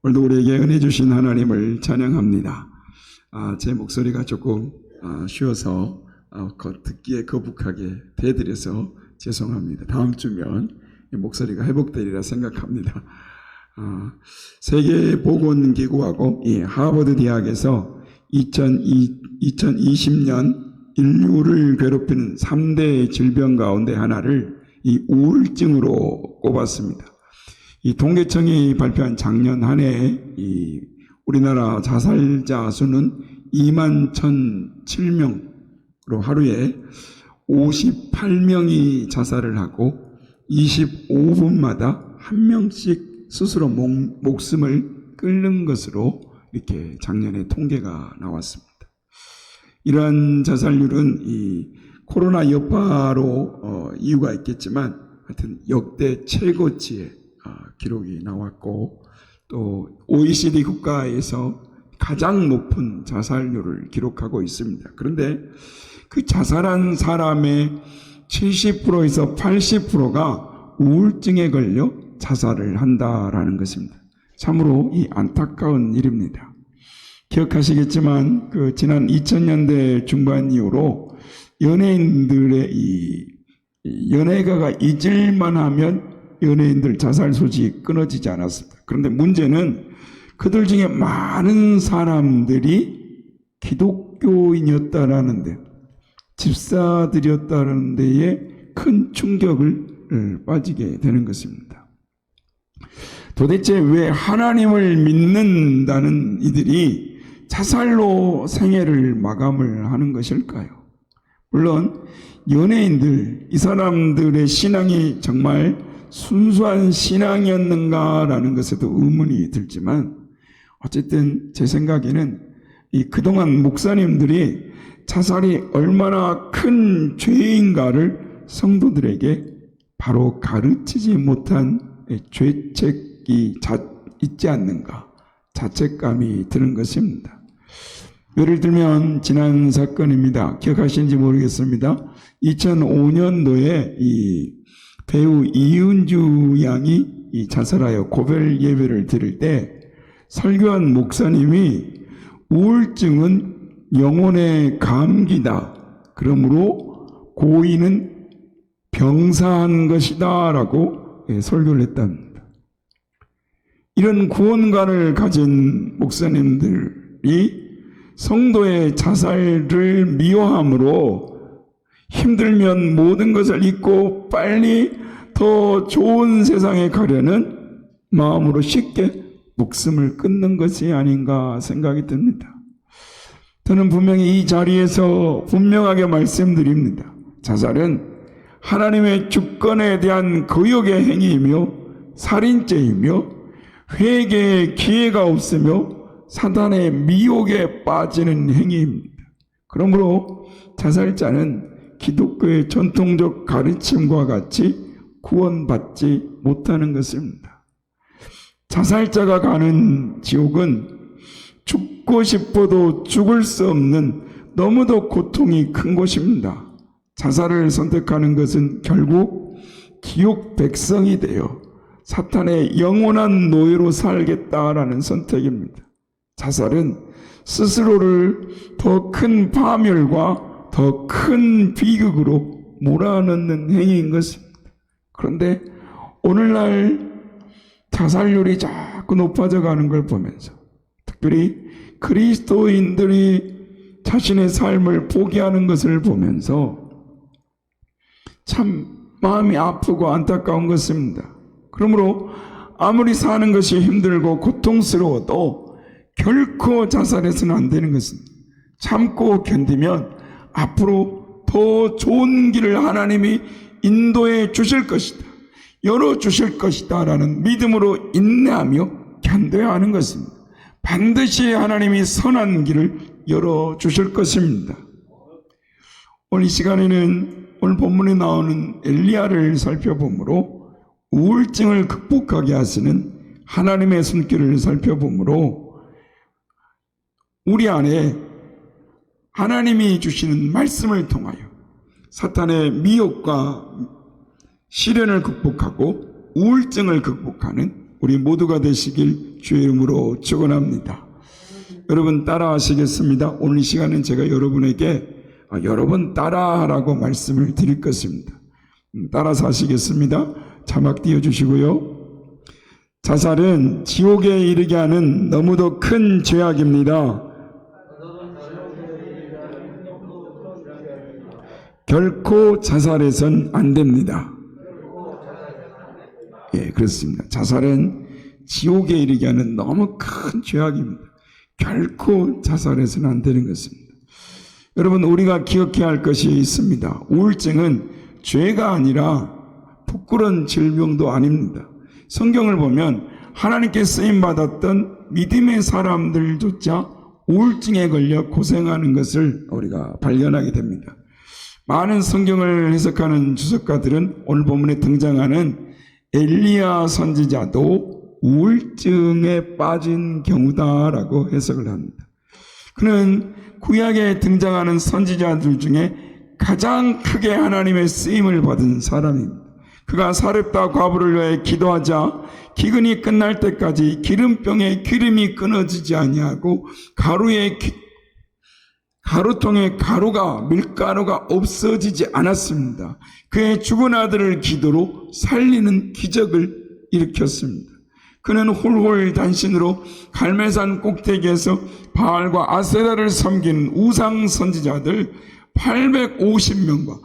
오늘도 우리에게 은혜 주신 하나님을 찬양합니다. 제 목소리가 조금 쉬어서 듣기에 거북하게 대드려서 죄송합니다. 다음 주면 목소리가 회복되리라 생각합니다. 세계보건기구하고 하버드 대학에서 2020년 인류를 괴롭히는 3대 질병 가운데 하나를 이 우울증으로 꼽았습니다. 이 통계청이 발표한 작년 한 해 이 우리나라 자살자 수는 21,007명으로 하루에 58명이 자살을 하고 25분마다 한 명씩 스스로 목숨을 끊는 것으로 이렇게 작년에 통계가 나왔습니다. 이러한 자살률은 이 코로나 여파로 이유가 있겠지만 하여튼 역대 최고치의 기록이 나왔고 또 OECD 국가에서 가장 높은 자살률을 기록하고 있습니다. 그런데 그 자살한 사람의 70%에서 80%가 우울증에 걸려 자살을 한다라는 것입니다. 참으로 이 안타까운 일입니다. 기억하시겠지만 지난 2000년대 중반 이후로 연예인들의 이 연예가가 잊을만 하면 연예인들 자살 소식이 끊어지지 않았습니다. 그런데 문제는 그들 중에 많은 사람들이 기독교인이었다라는 데, 집사들이었다라는 데에 큰 충격을 빠지게 되는 것입니다. 도대체 왜 하나님을 믿는다는 이들이 자살로 생애를 마감을 하는 것일까요? 물론 연예인들, 이 사람들의 신앙이 정말 순수한 신앙이었는가라는 것에도 의문이 들지만 어쨌든 제 생각에는 그동안 목사님들이 자살이 얼마나 큰 죄인가를 성도들에게 바로 가르치지 못한 죄책이 있지 않는가, 자책감이 드는 것입니다. 예를 들면 지난 사건입니다. 기억하시는지 모르겠습니다. 2005년도에 이 배우 이은주 양이 자살하여 고별 예배를 드릴 때 설교한 목사님이 우울증은 영혼의 감기다. 그러므로 고인은 병사한 것이다 라고 설교를 했답니다. 이런 구원관을 가진 목사님들이 성도의 자살을 미워함으로 힘들면 모든 것을 잊고 빨리 더 좋은 세상에 가려는 마음으로 쉽게 목숨을 끊는 것이 아닌가 생각이 듭니다. 저는 분명히 이 자리에서 분명하게 말씀드립니다. 자살은 하나님의 주권에 대한 거역의 행위이며 살인죄이며 회개의 기회가 없으며 사단의 미혹에 빠지는 행위입니다. 그러므로 자살자는 기독교의 전통적 가르침과 같이 구원받지 못하는 것입니다. 자살자가 가는 지옥은 죽고 싶어도 죽을 수 없는 너무도 고통이 큰 곳입니다. 자살을 선택하는 것은 결국 지옥 백성이 되어 사탄의 영원한 노예로 살겠다라는 선택입니다. 자살은 스스로를 더 큰 파멸과 더 큰 비극으로 몰아넣는 행위인 것입니다. 그런데 오늘날 자살률이 자꾸 높아져 가는 걸 보면서 특별히 그리스도인들이 자신의 삶을 포기하는 것을 보면서 참 마음이 아프고 안타까운 것입니다. 그러므로 아무리 사는 것이 힘들고 고통스러워도 결코 자살해서는 안 되는 것입니다. 참고 견디면 앞으로 더 좋은 길을 하나님이 인도해 주실 것이다, 열어주실 것이다 라는 믿음으로 인내하며 견뎌야 하는 것입니다. 반드시 하나님이 선한 길을 열어주실 것입니다. 오늘 이 시간에는 오늘 본문에 나오는 엘리야를 살펴보므로 우울증을 극복하게 하시는 하나님의 손길을 살펴보므로 우리 안에 하나님이 주시는 말씀을 통하여 사탄의 미혹과 시련을 극복하고 우울증을 극복하는 우리 모두가 되시길 주의 이름으로 축원합니다. 여러분 따라하시겠습니다. 오늘 이 시간은 제가 여러분에게 여러분 따라하라고 말씀을 드릴 것입니다. 따라서 하시겠습니다. 자막 띄워주시고요. 자살은 지옥에 이르게 하는 너무도 큰 죄악입니다. 결코 자살해선 안 됩니다. 예, 그렇습니다. 자살은 지옥에 이르게 하는 너무 큰 죄악입니다. 결코 자살해서는 안 되는 것입니다. 여러분, 우리가 기억해야 할 것이 있습니다. 우울증은 죄가 아니라 부끄러운 질병도 아닙니다. 성경을 보면 하나님께 쓰임받았던 믿음의 사람들조차 우울증에 걸려 고생하는 것을 우리가 발견하게 됩니다. 많은 성경을 해석하는 주석가들은 오늘 본문에 등장하는 엘리야 선지자도 우울증에 빠진 경우다라고 해석을 합니다. 그는 구약에 등장하는 선지자들 중에 가장 크게 하나님의 쓰임을 받은 사람입니다. 그가 사렙다 과부를 위해 기도하자 기근이 끝날 때까지 기름병에 기름이 끊어지지 아니하고 가루통에 밀가루가 없어지지 않았습니다. 그의 죽은 아들을 기도로 살리는 기적을 일으켰습니다. 그는 홀홀 단신으로 갈멜산 꼭대기에서 바알과 아세라를 섬기는 우상 선지자들 850명과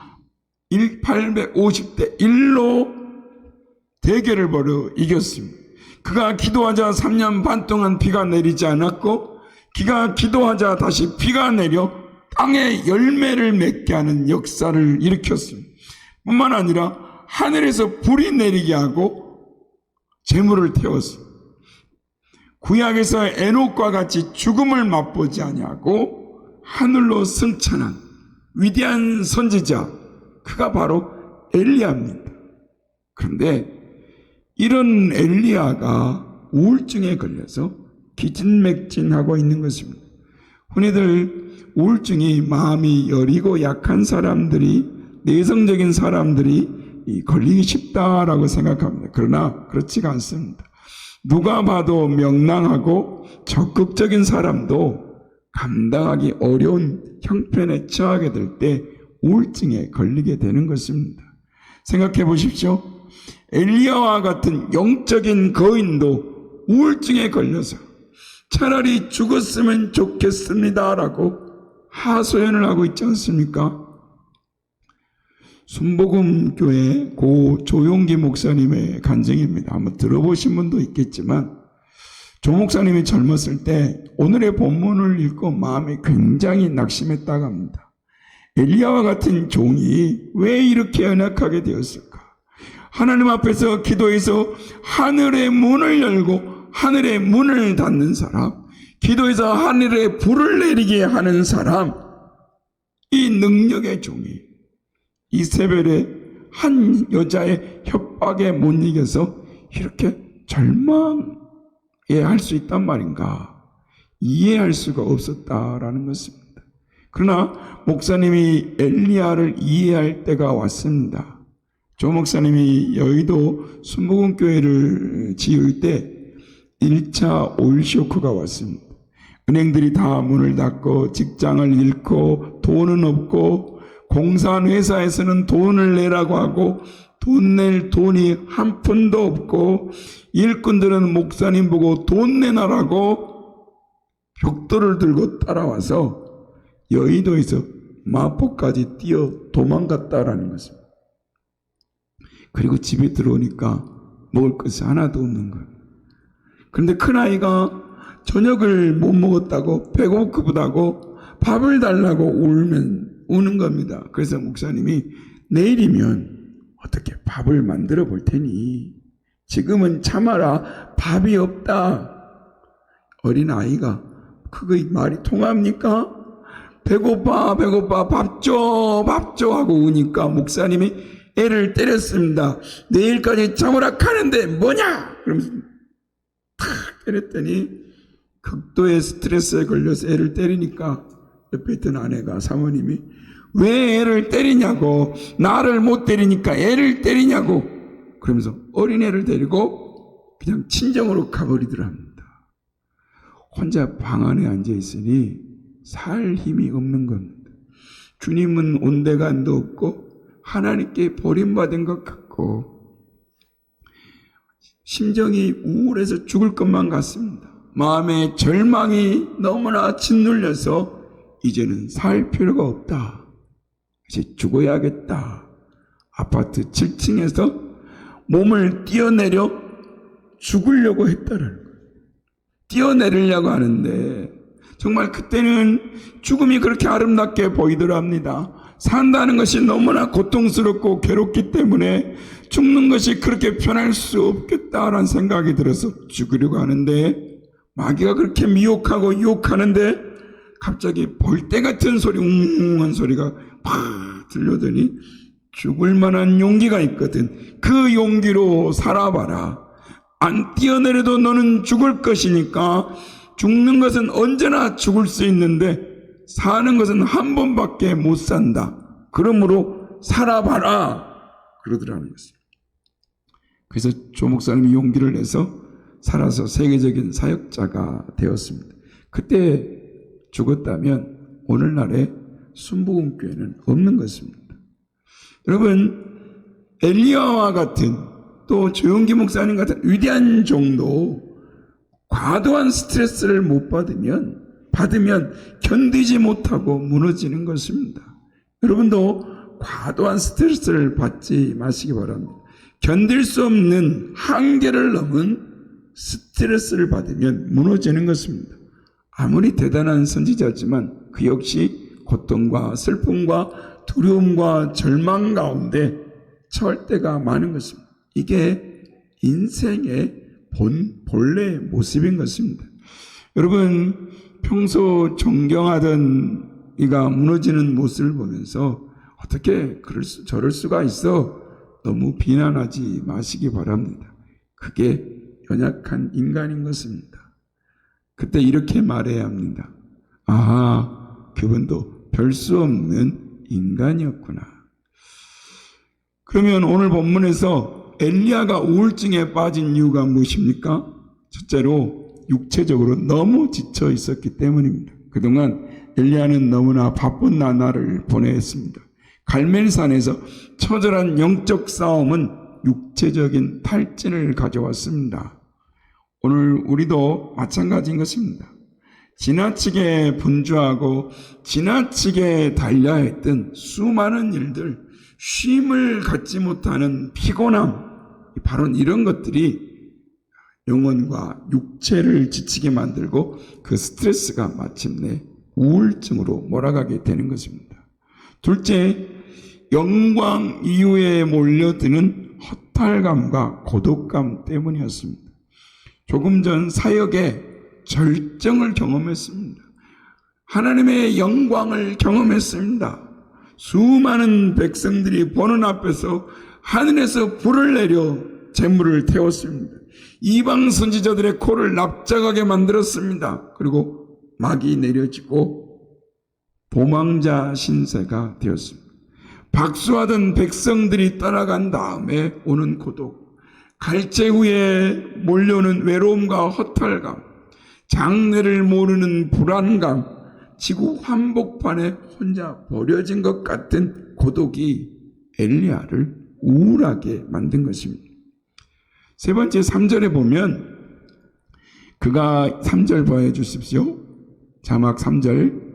850대 1로 대결을 벌여 이겼습니다. 그가 기도하자 3년 반 동안 비가 내리지 않았고, 그가 기도하자 다시 비가 내려 땅에 열매를 맺게 하는 역사를 일으켰습니다. 뿐만 아니라 하늘에서 불이 내리게 하고 재물을 태웠습니다. 구약에서 에녹과 같이 죽음을 맛보지 아니하고 하늘로 승천한 위대한 선지자, 그가 바로 엘리야입니다. 그런데 이런 엘리야가 우울증에 걸려서 기진맥진하고 있는 것입니다. 흔히들 우울증이 마음이 여리고 약한 사람들이, 내성적인 사람들이 걸리기 쉽다라고 생각합니다. 그러나 그렇지가 않습니다. 누가 봐도 명랑하고 적극적인 사람도 감당하기 어려운 형편에 처하게 될 때 우울증에 걸리게 되는 것입니다. 생각해 보십시오. 엘리야와 같은 영적인 거인도 우울증에 걸려서 차라리 죽었으면 좋겠습니다라고 하소연을 하고 있지 않습니까? 순복음교회 고 조용기 목사님의 간증입니다. 한번 들어보신 분도 있겠지만, 조 목사님이 젊었을 때 오늘의 본문을 읽고 마음이 굉장히 낙심했다고 합니다. 엘리야와 같은 종이 왜 이렇게 연약하게 되었을까? 하나님 앞에서 기도해서 하늘의 문을 열고 하늘의 문을 닫는 사람, 기도해서 하늘에 불을 내리게 하는 사람, 이 능력의 종이 이세벨의 한 여자의 협박에 못 이겨서 이렇게 절망해 할 수 있단 말인가? 이해할 수가 없었다라는 것입니다. 그러나 목사님이 엘리야를 이해할 때가 왔습니다. 조 목사님이 여의도 순복음교회를 지을 때 1차 오일 쇼크가 왔습니다. 은행들이 다 문을 닫고 직장을 잃고 돈은 없고, 공사한 회사에서는 돈을 내라고 하고 돈 낼 돈이 한 푼도 없고, 일꾼들은 목사님 보고 돈 내놔라고 벽돌을 들고 따라와서 여의도에서 마포까지 뛰어 도망갔다라는 것입니다. 그리고 집에 들어오니까 먹을 것이 하나도 없는 거예요. 그런데 큰아이가 저녁을 못 먹었다고, 배고프다고 밥을 달라고 우는 겁니다. 그래서 목사님이 내일이면 어떻게 밥을 만들어 볼 테니 지금은 참아라, 밥이 없다. 어린아이가 그거 말이 통합니까? 배고파 밥 줘 하고 우니까 목사님이 애를 때렸습니다. 내일까지 참으라 하는데 뭐냐? 그러면서 탁 때렸더니 극도의 스트레스에 걸려서 애를 때리니까 옆에 있던 아내가, 사모님이 왜 애를 때리냐고, 나를 못 때리니까 애를 때리냐고, 그러면서 어린애를 데리고 그냥 친정으로 가버리더랍니다. 혼자 방 안에 앉아 있으니 살 힘이 없는 겁니다. 주님은 온데간도 없고 하나님께 버림받은 것 같고 심정이 우울해서 죽을 것만 같습니다. 마음의 절망이 너무나 짓눌려서 이제는 살 필요가 없다. 이제 죽어야겠다. 아파트 7층에서 몸을 뛰어내려 죽으려고 했다는 거예요. 뛰어내리려고 하는데 정말 그때는 죽음이 그렇게 아름답게 보이더랍니다. 산다는 것이 너무나 고통스럽고 괴롭기 때문에 죽는 것이 그렇게 편할 수 없겠다라는 생각이 들어서 죽으려고 하는데 마귀가 그렇게 미혹하고 유혹하는데 갑자기 벌떼 같은 소리, 웅웅한 소리가 팍 들려더니 죽을 만한 용기가 있거든. 그 용기로 살아봐라. 안 뛰어내려도 너는 죽을 것이니까 죽는 것은 언제나 죽을 수 있는데 사는 것은 한 번밖에 못 산다. 그러므로 살아봐라. 그러더라는 것입니다. 그래서 조 목사님이 용기를 내서 살아서 세계적인 사역자가 되었습니다. 그때 죽었다면 오늘날의 순복음교회는 없는 것입니다. 여러분, 엘리야와 같은 또 조용기 목사님 같은 위대한 종도 과도한 스트레스를 못 받으면 견디지 못하고 무너지는 것입니다. 여러분도 과도한 스트레스를 받지 마시기 바랍니다. 견딜 수 없는 한계를 넘은 스트레스를 받으면 무너지는 것입니다. 아무리 대단한 선지자지만 그 역시 고통과 슬픔과 두려움과 절망 가운데 처할 때가 많은 것입니다. 이게 인생의 본래 모습인 것입니다. 여러분, 평소 존경하던 이가 무너지는 모습을 보면서 어떻게 저럴 수가 있어? 너무 비난하지 마시기 바랍니다. 그게 연약한 인간인 것입니다. 그때 이렇게 말해야 합니다. 아하, 그분도 별 수 없는 인간이었구나. 그러면 오늘 본문에서 엘리야가 우울증에 빠진 이유가 무엇입니까? 첫째로 육체적으로 너무 지쳐 있었기 때문입니다. 그동안 엘리야는 너무나 바쁜 나날을 보냈습니다. 갈멜산에서 처절한 영적 싸움은 육체적인 탈진을 가져왔습니다. 오늘 우리도 마찬가지인 것입니다. 지나치게 분주하고 지나치게 달려야 했던 수많은 일들, 쉼을 갖지 못하는 피곤함, 바로 이런 것들이 영혼과 육체를 지치게 만들고 그 스트레스가 마침내 우울증으로 몰아가게 되는 것입니다. 둘째, 영광 이후에 몰려드는 허탈감과 고독감 때문이었습니다. 조금 전 사역에 절정을 경험했습니다. 하나님의 영광을 경험했습니다. 수많은 백성들이 보는 앞에서 하늘에서 불을 내려 재물을 태웠습니다. 이방 선지자들의 코를 납작하게 만들었습니다. 그리고 막이 내려지고 도망자 신세가 되었습니다. 박수하던 백성들이 떠나간 다음에 오는 고독, 갈채 후에 몰려오는 외로움과 허탈감, 장래를 모르는 불안감, 지구 한복판에 혼자 버려진 것 같은 고독이 엘리야를 우울하게 만든 것입니다. 세 번째 3절에 보면 그가 3절 보여주십시오. 자막 3절.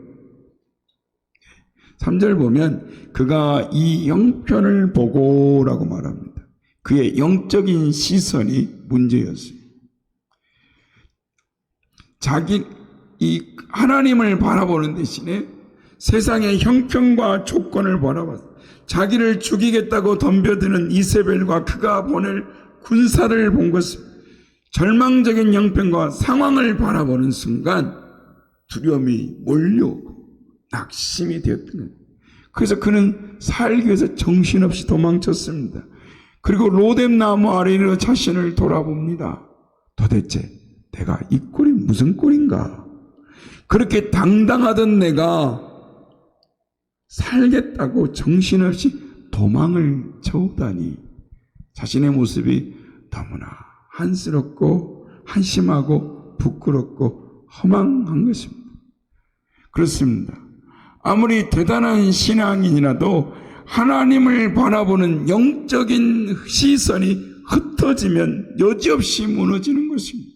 3절 보면 그가 이 형편을 보고라고 말합니다. 그의 영적인 시선이 문제였습니다. 이 하나님을 바라보는 대신에 세상의 형편과 조건을 바라봤습니다. 자기를 죽이겠다고 덤벼드는 이세벨과 그가 보낼 군사를 본 것입니다. 절망적인 형편과 상황을 바라보는 순간 두려움이 몰려오고 낙심이 되었던 거예요. 그래서 그는 살기 위해서 정신없이 도망쳤습니다. 그리고 로뎀나무 아래로 자신을 돌아봅니다. 도대체 내가 이 꼴이 무슨 꼴인가? 그렇게 당당하던 내가 살겠다고 정신없이 도망을 쳐오다니 자신의 모습이 너무나 한스럽고 한심하고 부끄럽고 허망한 것입니다. 그렇습니다. 아무리 대단한 신앙인이라도 하나님을 바라보는 영적인 시선이 흩어지면 여지없이 무너지는 것입니다.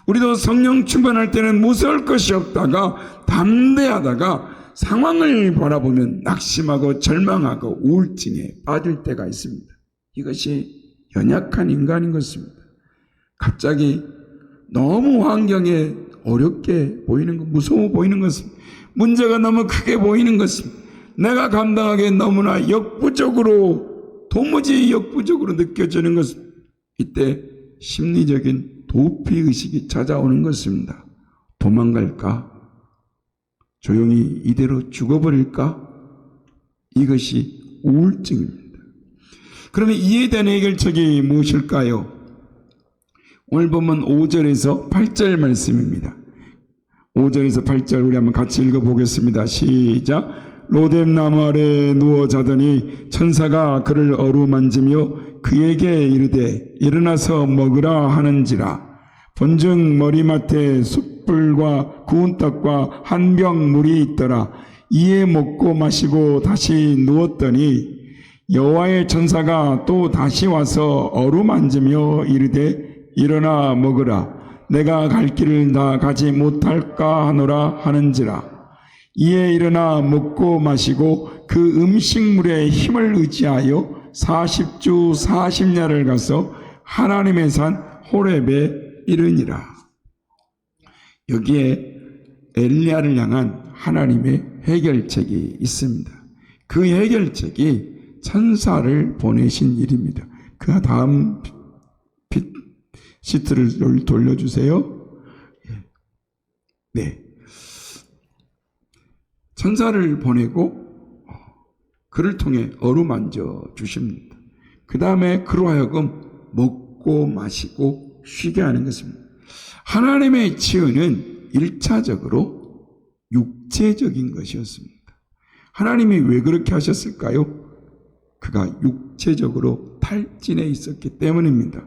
우리도 성령 충만할 때는 무서울 것이 없다가 담대하다가 상황을 바라보면 낙심하고 절망하고 우울증에 빠질 때가 있습니다. 이것이 연약한 인간인 것입니다. 갑자기 너무 환경에 어렵게 보이는 것, 무서워 보이는 것입니다. 문제가 너무 크게 보이는 것입니다. 내가 감당하기에 너무나 역부족으로, 도무지 역부족으로 느껴지는 것입니다. 이때 심리적인 도피의식이 찾아오는 것입니다. 도망갈까? 조용히 이대로 죽어버릴까? 이것이 우울증입니다. 그러면 이에 대한 해결책이 무엇일까요? 오늘 보면 5절에서 8절 말씀입니다. 5절에서 8절 우리 한번 같이 읽어보겠습니다. 시작. 로뎀나무 아래에 누워 자더니 천사가 그를 어루만지며 그에게 이르되 일어나서 먹으라 하는지라. 본즉 머리맡에 숯불과 구운 떡과 한 병 물이 있더라. 이에 먹고 마시고 다시 누웠더니 여호와의 천사가 또 다시 와서 어루만지며 이르되 일어나 먹으라. 내가 갈 길을 다 가지 못할까 하노라 하는지라. 이에 일어나 먹고 마시고 그 음식물의 힘을 의지하여 40주 40야를 가서 하나님의 산 호렙에 이르니라. 여기에 엘리야를 향한 하나님의 해결책이 있습니다. 그 해결책이 천사를 보내신 일입니다. 그 다음 시트를 돌려주세요. 네. 천사를 보내고 그를 통해 어루만져 주십니다. 그 다음에 그로 하여금 먹고 마시고 쉬게 하는 것입니다. 하나님의 치유는 1차적으로 육체적인 것이었습니다. 하나님이 왜 그렇게 하셨을까요? 그가 육체적으로 탈진해 있었기 때문입니다.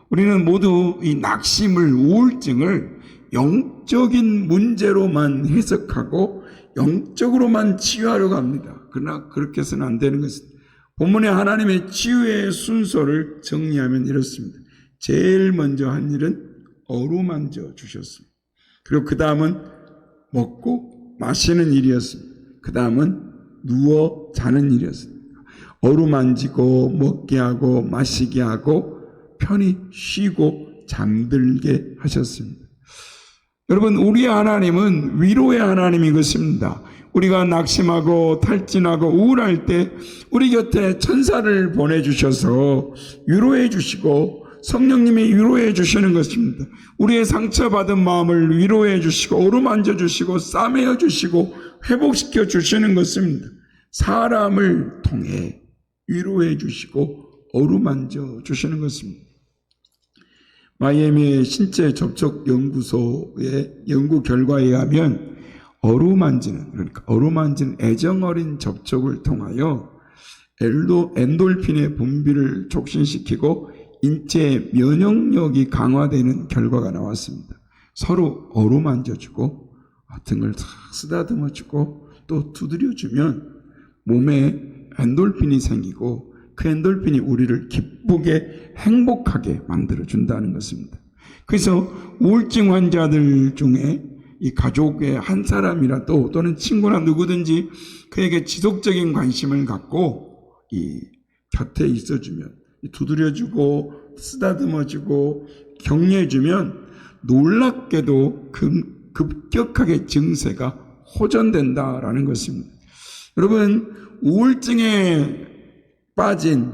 우리는 모두 이 낙심을, 우울증을 영적인 문제로만 해석하고 영적으로만 치유하려고 합니다. 그러나 그렇게 해서는 안 되는 것입니다. 본문에 하나님의 치유의 순서를 정리하면 이렇습니다. 제일 먼저 한 일은 어루만져 주셨습니다. 그리고 그 다음은 먹고 마시는 일이었습니다. 그 다음은 누워 자는 일이었습니다. 어루만지고 먹게 하고 마시게 하고 편히 쉬고 잠들게 하셨습니다. 여러분, 우리의 하나님은 위로의 하나님인 것입니다. 우리가 낙심하고 탈진하고 우울할 때 우리 곁에 천사를 보내주셔서 위로해 주시고 성령님이 위로해 주시는 것입니다. 우리의 상처받은 마음을 위로해 주시고 어루만져 주시고 싸매어 주시고 회복시켜 주시는 것입니다. 사람을 통해 위로해 주시고 어루만져 주시는 것입니다. 마이애미 신체 접촉 연구소의 연구 결과에 의하면 어루만지는 애정 어린 접촉을 통하여 엔돌핀의 분비를 촉진시키고 인체 면역력이 강화되는 결과가 나왔습니다. 서로 어루만져주고 등을 쓰다듬어주고 또 두드려주면 몸에 엔돌핀이 생기고 그 엔돌핀이 우리를 기쁘게 행복하게 만들어준다는 것입니다. 그래서 우울증 환자들 중에 이 가족의 한 사람이라도 또는 친구나 누구든지 그에게 지속적인 관심을 갖고 이 곁에 있어주면 두드려주고 쓰다듬어주고 격려해주면 놀랍게도 급격하게 증세가 호전된다라는 것입니다. 여러분, 우울증에 빠진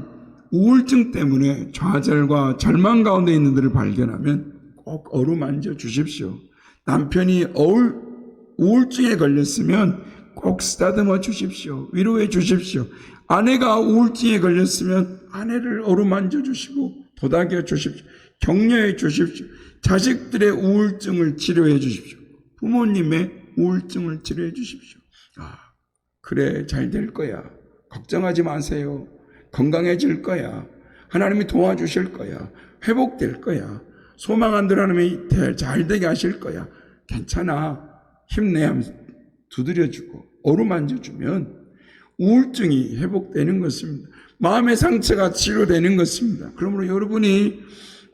우울증 때문에 좌절과 절망 가운데 있는 들을 발견하면 꼭 어루만져 주십시오. 남편이 우울증에 걸렸으면 꼭 쓰다듬어 주십시오. 위로해 주십시오. 아내가 우울증에 걸렸으면 아내를 어루만져 주시고 도닥여 주십시오. 격려해 주십시오. 자식들의 우울증을 치료해 주십시오. 부모님의 우울증을 치료해 주십시오. 그래, 잘 될 거야. 걱정하지 마세요. 건강해질 거야. 하나님이 도와주실 거야. 회복될 거야. 소망한 대로 하나님이 잘 되게 하실 거야. 괜찮아. 힘내 하면서 두드려주고 어루만져주면 우울증이 회복되는 것입니다. 마음의 상처가 치료되는 것입니다. 그러므로 여러분이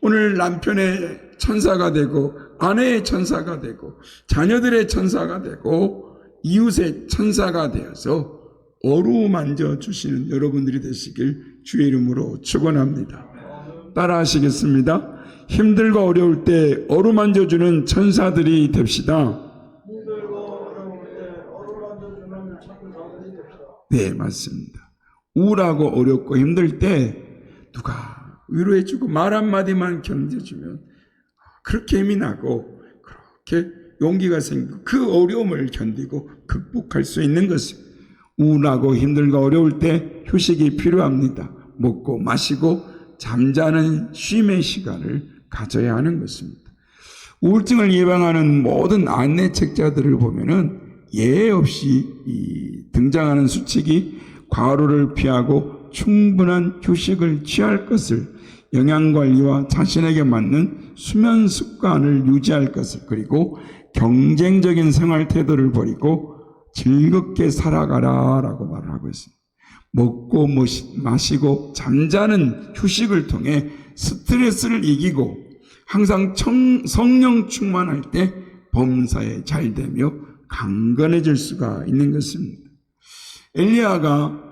오늘 남편의 천사가 되고 아내의 천사가 되고 자녀들의 천사가 되고 이웃의 천사가 되어서 어루만져 주시는 여러분들이 되시길 주의 이름으로 축원합니다. 따라 하시겠습니다. 힘들고 어려울 때 어루만져 주는 천사들이 됩시다. 네, 맞습니다. 우울하고 어렵고 힘들 때 누가 위로해주고 말 한마디만 견뎌주면 그렇게 힘이 나고 그렇게 용기가 생기고 그 어려움을 견디고 극복할 수 있는 것입니다. 우울하고 힘들고 어려울 때 휴식이 필요합니다. 먹고 마시고 잠자는 쉼의 시간을 가져야 하는 것입니다. 우울증을 예방하는 모든 안내책자들을 보면은 예외 없이 등장하는 수칙이 과로를 피하고 충분한 휴식을 취할 것을, 영양관리와 자신에게 맞는 수면 습관을 유지할 것을, 그리고 경쟁적인 생활 태도를 버리고 즐겁게 살아가라 라고 말을 하고 있습니다. 먹고 마시고 잠자는 휴식을 통해 스트레스를 이기고 항상 성령 충만할 때 범사에 잘 되며 강건해질 수가 있는 것입니다. 엘리야가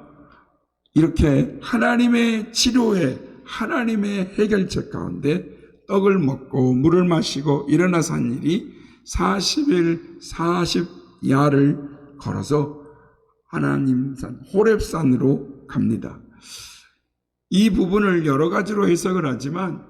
이렇게 하나님의 치료에 하나님의 해결책 가운데 떡을 먹고 물을 마시고 일어나서 한 일이 40일 40야를 걸어서 하나님산 호렙산으로 갑니다. 이 부분을 여러 가지로 해석을 하지만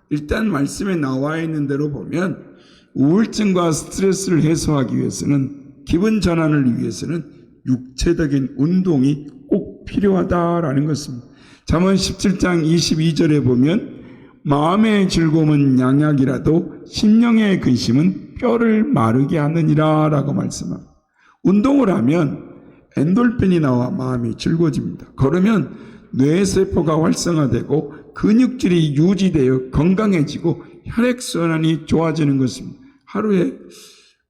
일단 말씀에 나와 있는 대로 보면 우울증과 스트레스를 해소하기 위해서는, 기분 전환을 위해서는 육체적인 운동이 꼭 필요하다라는 것입니다. 잠언 17장 22절에 보면 마음의 즐거움은 양약이라도 심령의 근심은 뼈를 마르게 하느니라 라고 말씀합니다. 운동을 하면 엔돌핀이 나와 마음이 즐거워집니다. 걸으면 뇌세포가 활성화되고 근육질이 유지되어 건강해지고 혈액순환이 좋아지는 것입니다. 하루에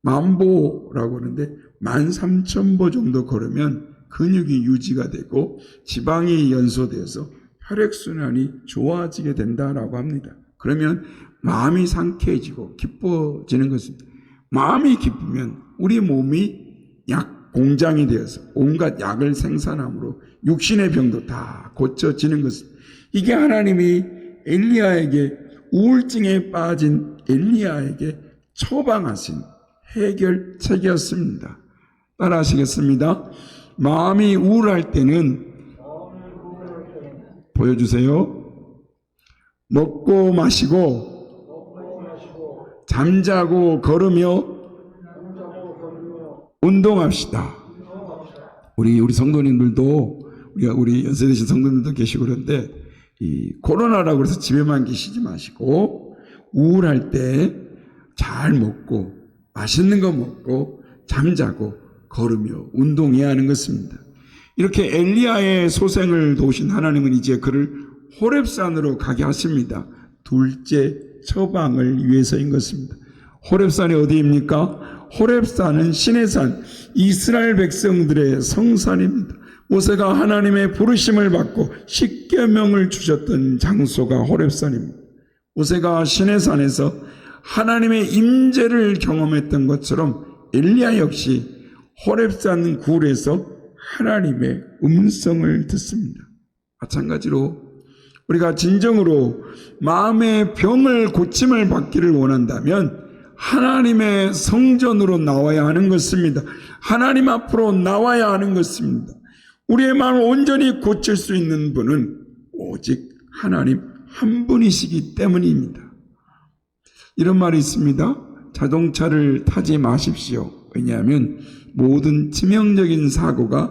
10,000보라고 하는데 13,000보 정도 걸으면 근육이 유지가 되고 지방이 연소되어서 혈액순환이 좋아지게 된다라고 합니다. 그러면 마음이 상쾌해지고 기뻐지는 것입니다. 마음이 기쁘면 우리 몸이 약 공장이 되어서 온갖 약을 생산함으로 육신의 병도 다 고쳐지는 것입니다. 이게 하나님이 엘리야에게, 우울증에 빠진 엘리야에게 처방하신 해결책이었습니다. 따라 하시겠습니다. 마음이 우울할 때는 보여주세요. 먹고 마시고 잠자고 걸으며 운동합시다. 우리 성도님들도, 우리 연세드신 성도님들도 계시고 그런데 이 코로나라고 해서 집에만 계시지 마시고 우울할 때 잘 먹고 맛있는 거 먹고 잠자고 걸으며 운동해야 하는 것입니다. 이렇게 엘리야의 소생을 도우신 하나님은 이제 그를 호렙산으로 가게 하십니다. 둘째 처방을 위해서인 것입니다. 호렙산이 어디입니까? 호렙산은 신의 산, 이스라엘 백성들의 성산입니다. 모세가 하나님의 부르심을 받고 십계명을 주셨던 장소가 호렙산입니다. 모세가 신의 산에서 하나님의 임재를 경험했던 것처럼 엘리야 역시 호렙산 굴에서 하나님의 음성을 듣습니다. 마찬가지로 우리가 진정으로 마음의 병을 고침을 받기를 원한다면 하나님의 성전으로 나와야 하는 것입니다. 하나님 앞으로 나와야 하는 것입니다. 우리의 마음을 온전히 고칠 수 있는 분은 오직 하나님 한 분이시기 때문입니다. 이런 말이 있습니다. 자동차를 타지 마십시오. 왜냐하면 모든 치명적인 사고의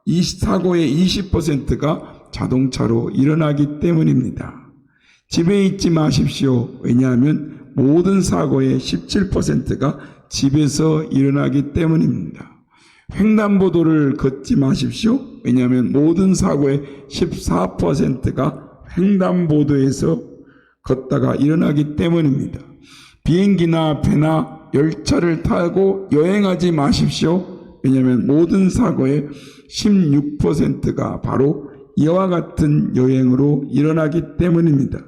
20%가 자동차로 일어나기 때문입니다. 집에 있지 마십시오. 왜냐하면 모든 사고의 17%가 집에서 일어나기 때문입니다. 횡단보도를 걷지 마십시오. 왜냐하면 모든 사고의 14%가 횡단보도에서 걷다가 일어나기 때문입니다. 비행기나 배나 열차를 타고 여행하지 마십시오. 왜냐하면 모든 사고의 16%가 바로 이와 같은 여행으로 일어나기 때문입니다.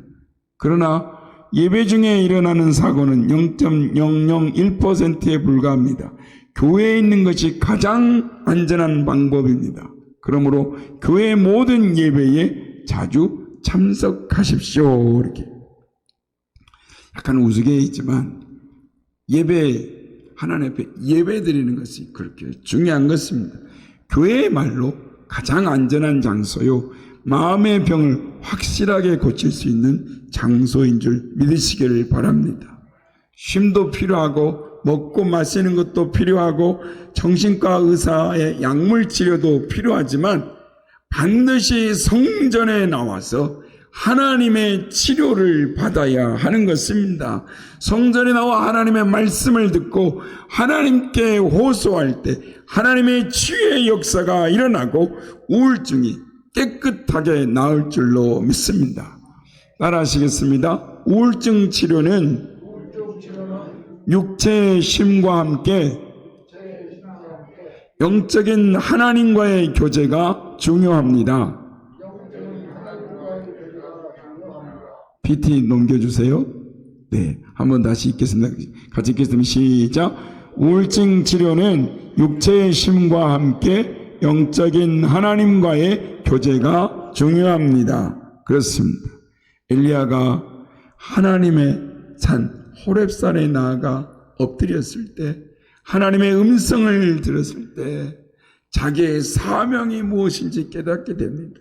그러나 예배 중에 일어나는 사고는 0.001%에 불과합니다. 교회에 있는 것이 가장 안전한 방법입니다. 그러므로 교회 모든 예배에 자주 참석하십시오. 이렇게 약간 우스갯있지만 하나님 앞에 예배 드리는 것이 그렇게 중요한 것입니다. 교회의말로 가장 안전한 장소요, 마음의 병을 확실하게 고칠 수 있는 장소인 줄 믿으시기를 바랍니다. 쉼도 필요하고 먹고 마시는 것도 필요하고 정신과 의사의 약물 치료도 필요하지만 반드시 성전에 나와서 하나님의 치료를 받아야 하는 것입니다. 성전에 나와 하나님의 말씀을 듣고 하나님께 호소할 때 하나님의 치유의 역사가 일어나고 우울증이 깨끗하게 나을 줄로 믿습니다. 따라하시겠습니다. 우울증 치료는 육체의 쉼과 함께 영적인 하나님과의 교제가 중요합니다. PT 넘겨주세요. 네, 한번 다시 읽겠습니다. 같이 읽겠습니다. 시작. 우울증 치료는 육체의 쉼과 함께 영적인 하나님과의 교제가 중요합니다. 그렇습니다. 엘리야가 하나님의 산 호렙산에 나아가 엎드렸을 때, 하나님의 음성을 들었을 때 자기의 사명이 무엇인지 깨닫게 됩니다.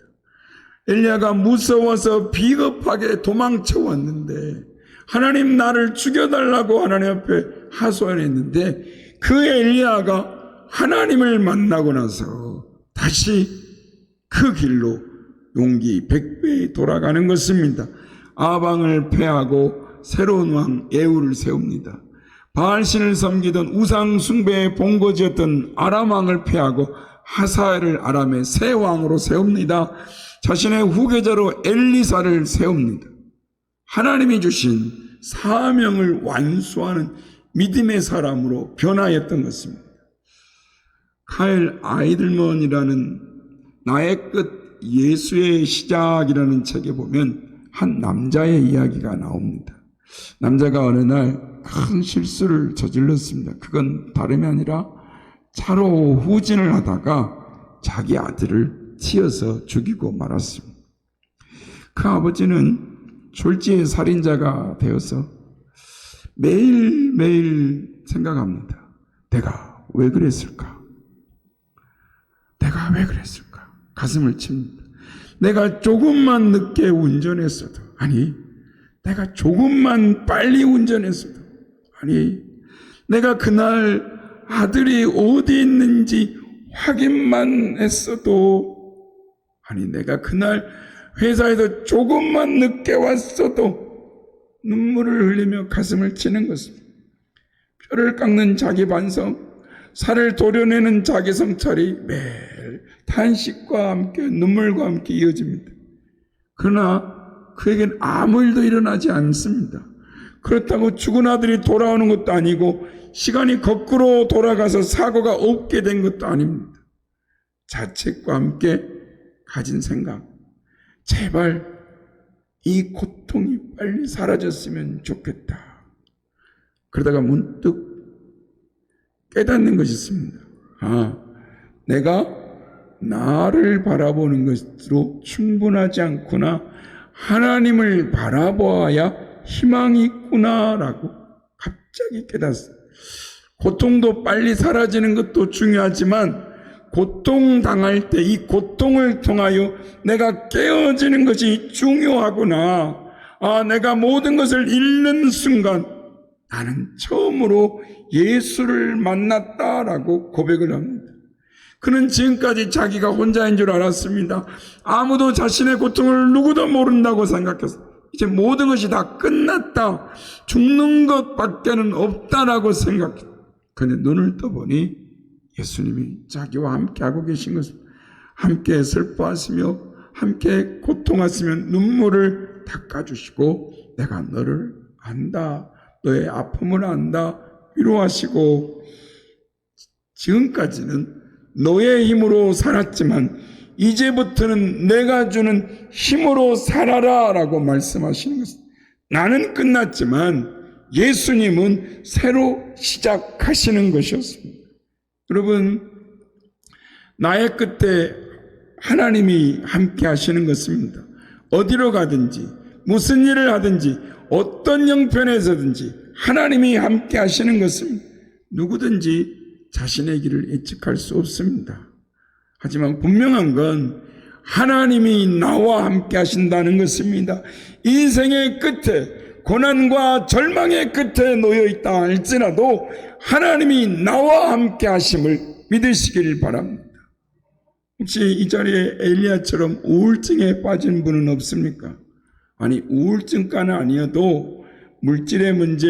엘리야가 무서워서 비겁하게 도망쳐 왔는데 하나님 나를 죽여달라고 하나님 앞에 하소연했는데 그 엘리야가 하나님을 만나고 나서 다시 그 길로 용기 100배 돌아가는 것입니다. 아방을 패하고 새로운 왕 예후를 세웁니다. 바알신을 섬기던 우상 숭배의 본거지였던 아람 왕을 패하고 하사엘을 아람의 새 왕으로 세웁니다. 자신의 후계자로 엘리사를 세웁니다. 하나님이 주신 사명을 완수하는 믿음의 사람으로 변화했던 것입니다. 카일 아이들먼이라는 나의 끝 예수의 시작이라는 책에 보면 한 남자의 이야기가 나옵니다. 남자가 어느 날 큰 실수를 저질렀습니다. 그건 다름이 아니라 차로 후진을 하다가 자기 아들을 치어서 죽이고 말았습니다. 그 아버지는 졸지의 살인자가 되어서 매일매일 생각합니다. 내가 왜 그랬을까? 내가 왜 그랬을까? 가슴을 칩니다. 내가 조금만 늦게 운전했어도, 아니 내가 조금만 빨리 운전했어도, 아니 내가 그날 아들이 어디 있는지 확인만 했어도, 아니 내가 그날 회사에서 조금만 늦게 왔어도 눈물을 흘리며 가슴을 치는 것입니다. 뼈를 깎는 자기 반성, 살을 도려내는 자기 성찰이 매일 탄식과 함께 눈물과 함께 이어집니다. 그러나 그에겐 아무 일도 일어나지 않습니다. 그렇다고 죽은 아들이 돌아오는 것도 아니고 시간이 거꾸로 돌아가서 사고가 없게 된 것도 아닙니다. 자책과 함께 가진 생각, 제발 이 고통이 빨리 사라졌으면 좋겠다. 그러다가 문득 깨닫는 것이 있습니다. 내가 나를 바라보는 것으로 충분하지 않구나. 하나님을 바라보아야 희망이 있구나라고 갑자기 깨닫습니다. 고통도 빨리 사라지는 것도 중요하지만 고통당할 때 이 고통을 통하여 내가 깨어지는 것이 중요하구나. 내가 모든 것을 잃는 순간 나는 처음으로 예수를 만났다라고 고백을 합니다. 그는 지금까지 자기가 혼자인 줄 알았습니다. 아무도 자신의 고통을 누구도 모른다고 생각했어요. 이제 모든 것이 다 끝났다. 죽는 것밖에는 없다라고 생각했어요. 그런데 눈을 떠보니 예수님이 자기와 함께하고 계신 것입니다. 함께 슬퍼하시며 함께 고통하시며 눈물을 닦아주시고 내가 너를 안다. 너의 아픔을 안다. 위로하시고 지금까지는 너의 힘으로 살았지만 이제부터는 내가 주는 힘으로 살아라 라고 말씀하시는 것입니다. 나는 끝났지만 예수님은 새로 시작하시는 것이었습니다. 여러분, 나의 끝에 하나님이 함께 하시는 것입니다. 어디로 가든지 무슨 일을 하든지 어떤 형편에서든지 하나님이 함께 하시는 것입니다. 누구든지 자신의 길을 예측할 수 없습니다. 하지만 분명한 건 하나님이 나와 함께 하신다는 것입니다. 인생의 끝에 고난과 절망의 끝에 놓여있다 할지라도 하나님이 나와 함께 하심을 믿으시길 바랍니다. 혹시 이 자리에 엘리야처럼 우울증에 빠진 분은 없습니까? 아니, 우울증까지는 아니어도 물질의 문제,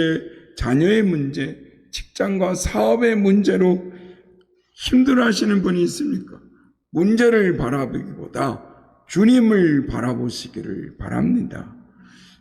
자녀의 문제, 직장과 사업의 문제로 힘들어하시는 분이 있습니까? 문제를 바라보기보다 주님을 바라보시기를 바랍니다.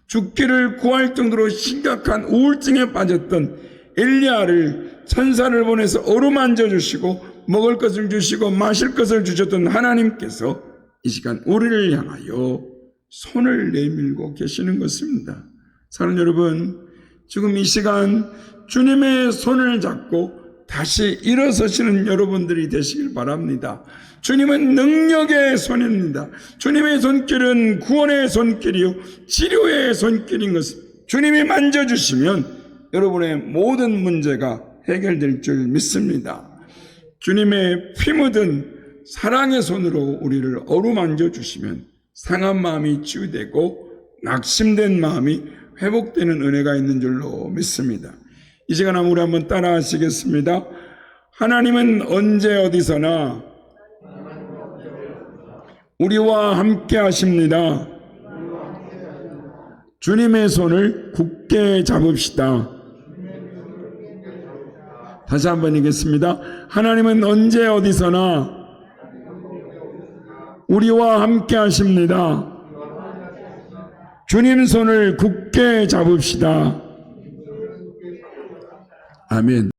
죽기를 구할 정도로 심각한 우울증에 빠졌던 엘리야를 천사를 보내서 어루만져 주시고 먹을 것을 주시고 마실 것을 주셨던 하나님께서 이 시간 우리를 향하여 손을 내밀고 계시는 것입니다. 사랑하는 여러분, 지금 이 시간 주님의 손을 잡고 다시 일어서시는 여러분들이 되시길 바랍니다. 주님은 능력의 손입니다. 주님의 손길은 구원의 손길이요 치료의 손길인 것입니다. 주님이 만져주시면 여러분의 모든 문제가 해결될 줄 믿습니다. 주님의 피 묻은 사랑의 손으로 우리를 어루만져 주시면 상한 마음이 치유되고 낙심된 마음이 회복되는 은혜가 있는 줄로 믿습니다. 이 시간 우리 한번 따라 하시겠습니다. 하나님은 언제 어디서나 우리와 함께 하십니다. 주님의 손을 굳게 잡읍시다. 다시 한번 읽겠습니다. 하나님은 언제 어디서나 우리와 함께 하십니다. 주님 손을 굳게 잡읍시다. 아멘.